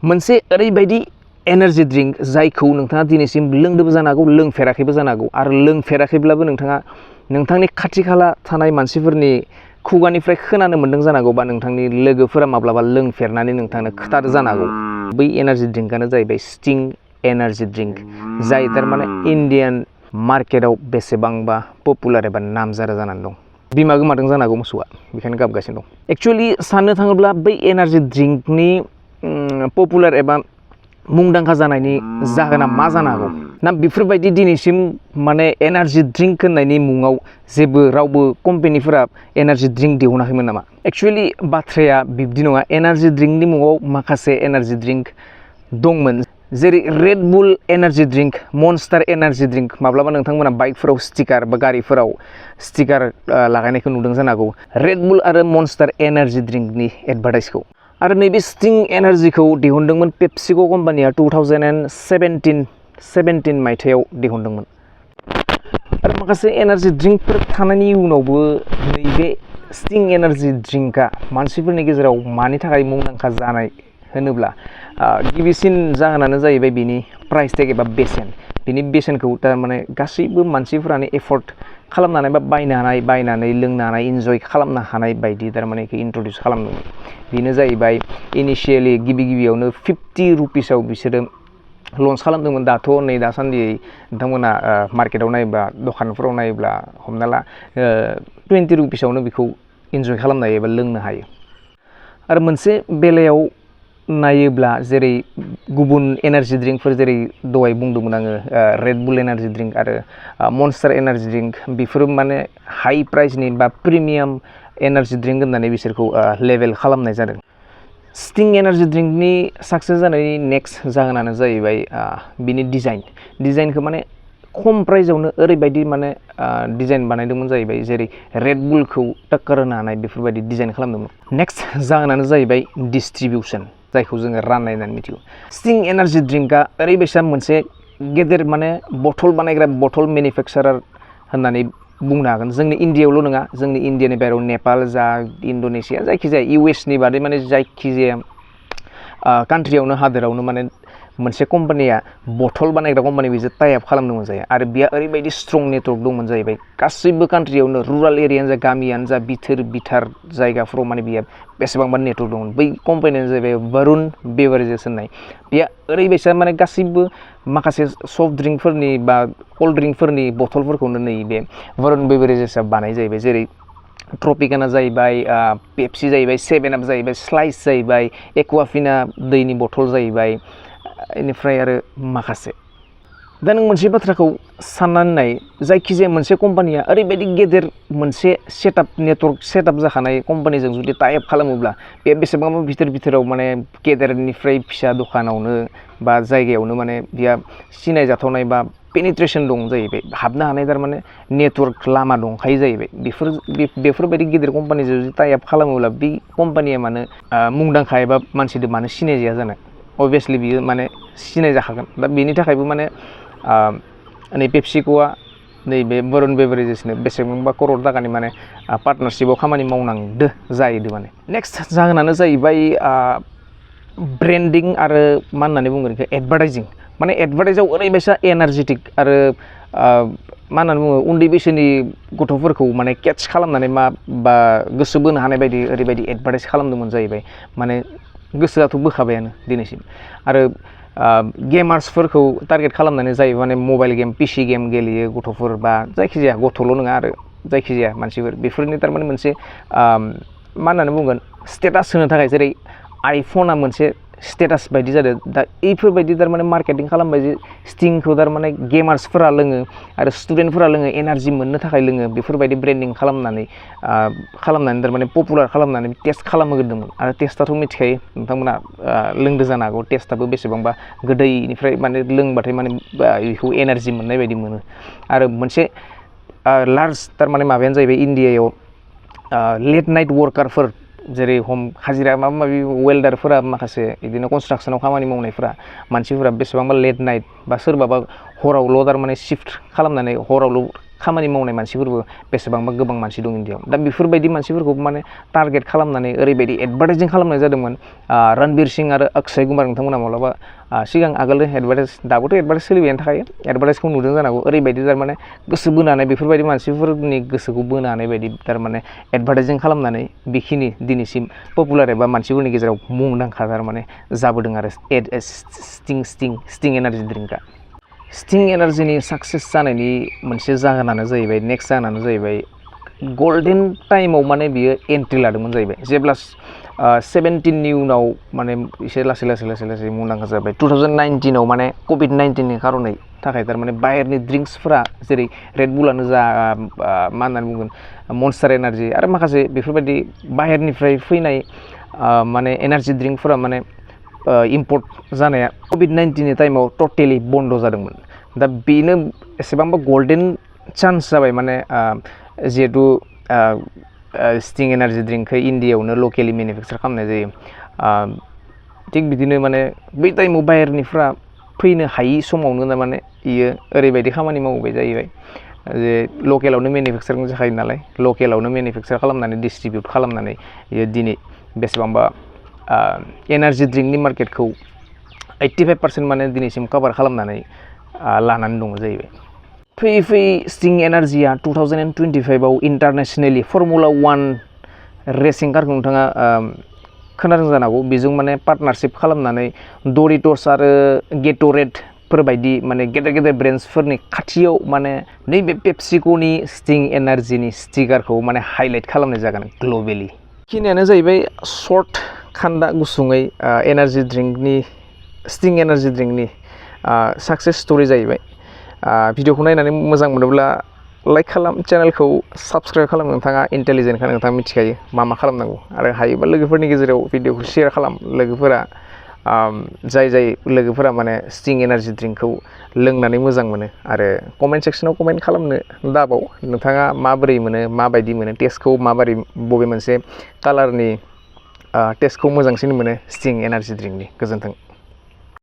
मोनसे ओरैबायदि energy drink जायखौ नोंथाङा दिनैसिम लोंदोबो जानो हागौ लोंफेराखैबो जानो हागौ आरो लोंफेराखैब्लाबो नोंथाङा नोंथांनि खाथि खाला थानाय मानसिफोरनि खुगानिफ्राय खोनानो मोन्दों जानो हागौ बा नोंथांनि लोगोफोरा माब्लाबा लोंफेरनानै नोंथांनो खोथादो जानो हागौ बै एनार्जि ड्रिंकआनो जाहैबाय स्टिं एनार्जि ड्रिंक जाय थारमाने इन्डियान मार्केटाव बेसेबांबा पपुलार एबा नामजादा जानानै दं बिमा गोमादों जानो हागौ मोसौआ बेखायनो गाबगासिनो दं एक्चुअलि साननो थाङोब्ला बै एनार्जि ड्रिंकनि पपुलार एबा मुंदांखा जानायनि जाहोना मा जानो हागौ ना बेफोरबायदि दिनैसिम माने एनार्जि ड्रिंक होननायनि मुङाव जेबो रावबो कम्पानिफोरा एनार्जि ड्रिंक दिहुनाखैमोन नामा एक्चुअलि बाथ्राया बिब्दि नङा एनार्जि ड्रिंकनि मुङाव माखासे एनार्जि ड्रिंक दंमोन जेरै रेड बुल एनार्जि ड्रिंक मन्स्टार एनार्जि ड्रिंक माब्लाबा नोंथांमोना बाइकफोराव स्टिकार बा गारिफोराव स्टिकार लागायनायखौ नुदों जानो हागौ रेड बुल आरो मन्स्टार एनार्जि ड्रिंकनि एडभार्टाइजखौ आरो नैबे स्टिं एनार्जिखौ दिहुनदोंमोन पेप्सिक' कम्पानिया 2017 मायथाइयाव दिहुनदोंमोन आरो माखासे एनार्जि ड्रिंकफोर थानायनि उनावबो नैबे स्टिं एनार्जि ड्रिंकआ मानसिफोरनि गेजेराव मानि थाखाय मुंदांखा जानाय होनोब्ला गिबिसिन जाहोनानो जाहैबाय बिनि प्राइस टेग एबा बेसेन बिनि बेसेनखौ थारमाने गासैबो मानसिफोरानो एफर्ड खालामनानै बा बायनानै लोंनो हानाय इन्जय खालामनो हानाय बायदि थारमाने बेखौ इन्ट्रडिउस खालामदोंमोन बेनो जाहैबाय इनिशियेलि गिबियावनो 50 रुपिसाव बिसोरो लन्च खालामदोंमोन दाथ' नै दासान्दि नोंथांमोना मार्केटाव नायोब्ला दखानफोराव नायोब्ला हमना ला 20 रुपिसावनो बेखौ इन्जय खालामनो हायो एबा लोंनो हायो आरो मोनसे बेलायाव नायोब्ला जेरै गुबुन एनार्जि ड्रिंकफोर जेरै दहाय बुंदोंमोन आङो रेड बुल एनार्जि ड्रिंक आरो मन्स्टार एनार्जि ड्रिंक बेफोरो माने हाई प्राइसनि बा प्रिमियाम एनार्जि ड्रिंक होननानै बिसोरखौ लेभेल खालामनाय जादों स्टिं एनार्जि ड्रिंकनि साक्सेस जानायनि नेक्स्ट जाहोनानो जाहैबाय बिनि डिजाइनखौ माने खम प्राइसआवनो ओरैबायदि माने डिजाइन बानायदोंमोन जाहैबाय जेरै रेड बुलखौ टक्कर होनो हानाय बेफोरबायदि डिजाइन खालामदोंमोन नेक्स्ट जाहोनानो जाहैबाय डिस्ट्रिबिउसन जायखौ जोङो राननाय होननानै मिथिगौ स्टिं एनार्जि ड्रिंकआ ओरैबायसा मोनसे गेदेर माने बथल बानायग्रा बथल मेनुफेक्सारार होननानै बुंनो हागोन जोंनि इण्डियायावल' नङा जोंनि इण्डियानि बाहेरायाव नेपाल जा इण्ड'नेसिया जायखिजाया इउएसनि बादै माने जायखिजाया कान्ट्रियावनो हादोरावनो माने मोनसे कम्पानिया बथल बानायग्रा कम्पानि बेजों टाइ आप खालामदोंमोन जायो आरो बेहा ओरैबायदि स्ट्रं नेटवर्क दंमोन जाहैबाय गासैबो कान्ट्रियावनो रुराल एरियानो जा गामियानो जा बिथार जायगाफ्राव माने बेहा बेसेबांबा नेटवर्क दंमोन बै कम्पानियानो जाहैबाय वरुण बेभारेजेस होननाय बेहा ओरैबायसा माने गासैबो माखासे सफ्ट ड्रिंकफोरनि बा कल्ड ड्रिंकफोरनि बथलफोरखौनो नैबे वरुण बेभारेजेसआ बानाय जाहैबाय जेरै ट्रपिकाना जाहैबाय पेप्सि जाहैबाय 7 आप जाहैबाय स्लाइस जाहैबाय एक्वाफिना दैनि बथल जाहैबाय बेनिफ्राय आरो माखासे दा नों मोनसे बाथ्राखौ साननानै नाय जायखिजाया मोनसे कम्पानिया ओरैबायदि गेदेर मोनसे नेटवर्क सेटआप जाखानाय कम्पानिजों जुदि टाइ आप खालामोब्ला बे बेसेबांबा बिथोराव माने गेदेरनिफ्राय फिसा दखानावनो बा जायगायावनो माने बेहा सिनायजाथावनाय बा पेनिट्रेसन दं जाहैबाय हाबनो हानाय थारमाने नेटवर्क लामा दंखायो जाहैबाय बेफोरबायदि गेदेर कम्पानिजों जुदि टाइ आप खालामोब्ला बे कम्पानिया मानो मुंदांखा एबा मानसिजों मानो सिनायजाया जानो अभियासलि बियो माने सिनाय जाखागोन दा बेनि थाखायबो माने नै पेप्सिक'आ नैबे वरुण बेभारेजेसनो बेसेबांबा करोड़ टाकानि माने पार्टनारशिपआव खामानि मावनांदो जाहैदों माने नेक्स्ट जाहोनानो जाहैबाय ब्रेन्डिं आरो मा होननानै बुंगोन बेखौ एडभार्टाइजिं माने एडभार्टाइजआव ओरैबायसा एनार्जेटिक आरो मा होननानै बुङो उन्दै बैसोनि गथ'फोरखौ माने केट्च खालामनानै बा गोसो बोनो हानाय बायदि ओरैबायदि एडभार्टाइज खालामदोंमोन जाहैबाय माने गोसोआथ' बोखाबायानो दिनैसिम आरो गेमार्सफोरखौ टारगेट खालामनानै जायो माने मबाइल गेम पिसि गेम गेलेयो गथ'फोर बा जायखिजाया गथ'ल' नङा आरो जायखिजाया मानसिफोर बेफोरनि थारमाने मोनसे मा होननानै बुंगोन स्टेटास होनो थाखाय जेरै आइफना मोनसे स्टेटास बायदि जादों दा बेफोरबायदि थारमाने मार्केटिं खालामबाय जे स्टिंखौ थारमाने गेमार्सफोरा लोङो आरो स्टुडेन्टफोरा लोङो एनार्जि मोननो थाखाय लोङो बेफोरबायदि ब्रेन्डिं खालामनानै थारमाने पपुलार खालामनानै टेस्ट खालामहोग्रोदोंमोन आरो टेस्टआथ' मिथिखायो नोंथांमोना लोंदो जानो हागौ टेस्टआबो बेसेबांबा गोदैनिफ्राय माने लोंबाथाय माने बेखौ एनार्जि मोननाय बायदि मोनो आरो मोनसे लार्ज थारमाने माबायानो जाहैबाय इण्डियायाव लेट नाइट वार्कारफोर जेरै हाजिरा माबा माबि वेल्डारफोरा माखासे बिदिनो कनस्ट्राक्सनाव खामानि मावनायफोरा मानसिफोरा बेसेबांबा लेट नाइट बा सोरबाबा हरावल' थारमाने शिफ्ट खालामनानै हरावल' खामानि मावनाय मानसिफोरबो बेसेबांबा गोबां मानसि दं इन्डियाआव दा बेफोरबायदि मानसिफोरखौ माने टारगेट खालामनानै ओरैबायदि एडभार्टाइजिं खालामनाय जादोंमोन रणबीर सिं आरो अक्षय कुमार नोंथांमोना माब्लाबा सिगां आगोल एडभार्टाइज दाबोथ' एडभार्टाइज सोलिबायानो थाखायो एडभार्टाइजखौ नुदों जानांगौ ओरैबायदि थारमाने गोसो बोनानै बेफोरबायदि मानसिफोरनि गोसोखौ बोनो हानाय बायदि थारमाने एडभार्टाइजिं खालामनानै बेखिनि दिनैसिम पपुलार एबा मानसिफोरनि गेजेराव मुंदांखा थारमाने जाबोदों आरो स्टिं एनार्जि ड्रिंकआ स्टिं एनार्जिनि साक्सेस जानायनि मोनसे जाहोनानो जाहैबाय नेक्स्ट जाहोनानो जाहैबाय गल्डेन टाइमाव माने बियो एन्ट्रि लादोंमोन जाहैबाय जेब्ला 17नि उनाव माने एसे लासै मुंदांखा जाबाय 2019आव माने कभिड-19नि खारनै थाखाय थारमाने बाहेरनि ड्रिंक्सफोरा जेरै रेडबुलानो जा मा होननानै बुंगोन मन्स्टार एनार्जि आरो माखासे बेफोरबायदि बाहेरनिफ्राय फैनाय माने एनार्जि ड्रिंकफोरा माने इम्पर्ट जानाया कभिड-19नि टाइमाव टटेलि बन्द जादोंमोन दा बेनो एसेबांबा गल्डेन चान्स जाबाय माने जिहेतु स्टिं एनार्जि ड्रिंकखौ इन्डियाआवनो लकेलि मेनुफेक्सार खालामनाय जायो थिग बिदिनो माने बै टाइमाव बाहेरनिफ्रा फैनो हायि समावनो माने इयो ओरैबायदि खामानि मावबाय जाहैबाय जे लकेलावनो मेनुफेक्सारिं जाखायो नालाय लकेलावनो मेनुफेक्सार खालामनानै डिस्ट्रिबिउट खालामनानै इयो दिनै बेसेबांबा एनार्जि ड्रिंकनि मार्केटखौ 85% माने दिनैसिम कभार खालामनानै लानानै दङ जाहैबाय फैयै स्टिं एनार्जिया 2025आव इन्टारनेसनेलि फर्मुला 1 रेसिं कारखौ नोंथाङा खोनादों जानांगौ बेजों माने पार्टनारशिप खालामनानै डरिटस आरो गेटरेडफोरबायदि माने गेदेर ब्रेन्ड्सफोरनि खाथियाव माने नैबे पेप्सिक'नि स्टिं एनार्जिनि स्टिकारखौ माने हाइलाइट खालामनाय जागोन ग्लबेलि बेखिनियानो जाहैबाय सर्ट खान्दा गुसुङै एनार्जि ड्रिंकनि स्टिं एनार्जि ड्रिंकनि साक्सेस स्ट'रि जाहैबाय भिडिअखौ नायनानै मोजां मोनोब्ला लाइक खालाम चेनेलखौ साबस्क्राइब खालाम नोंथाङा इन्टेलिजेन्टखा नोंथाङा मिथिखायो मा खालामनांगौ आरो हायोबा लोगोफोरनि गेजेराव भिडिअखौ शेयार खालाम लोगोफोरा जाय लोगोफोरा माने स्टिं एनार्जि ड्रिंकखौ लोंनानै मोजां मोनो आरो कमेन्ट सेक्सनाव कमेन्ट खालामनो दाबाव नोंथाङा माबोरै मोनो माबायदि मोनो टेस्टखौ माबोरै बबे मोनसे कालारनि टेस्टखौ मोजांसिन मोनो स्टिं एनार्जि ड्रिंकनि गोजोन्थों